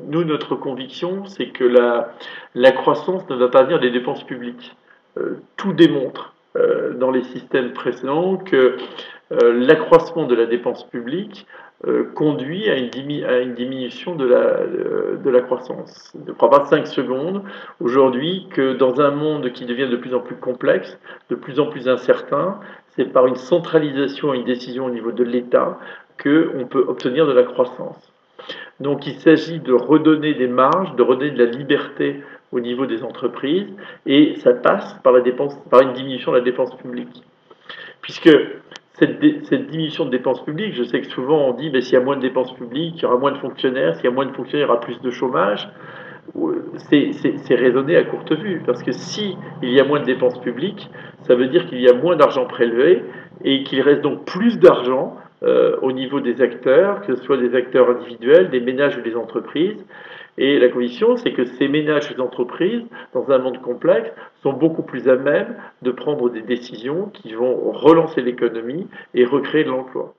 Nous, notre conviction, c'est que la croissance ne va pas venir des dépenses publiques. Tout démontre dans les systèmes précédents que l'accroissement de la dépense publique conduit à une diminution de la croissance. Ne prend pas 5 secondes aujourd'hui que dans un monde qui devient de plus en plus complexe, de plus en plus incertain, c'est par une centralisation et une décision au niveau de l'État qu'on peut obtenir de la croissance. Donc il s'agit de redonner des marges, de redonner de la liberté au niveau des entreprises, et ça passe par par une diminution de la dépense publique. Puisque cette diminution de dépenses publiques, je sais que souvent on dit ben, s'il y a moins de dépenses publiques, il y aura moins de fonctionnaires, s'il y a moins de fonctionnaires, il y aura plus de chômage. C'est raisonné à courte vue, parce que si il y a moins de dépenses publiques, ça veut dire qu'il y a moins d'argent prélevé et qu'il reste donc plus d'argent au niveau des acteurs, que ce soit des acteurs individuels, des ménages ou des entreprises. Et la condition, c'est que ces ménages et ces entreprises, dans un monde complexe, sont beaucoup plus à même de prendre des décisions qui vont relancer l'économie et recréer de l'emploi.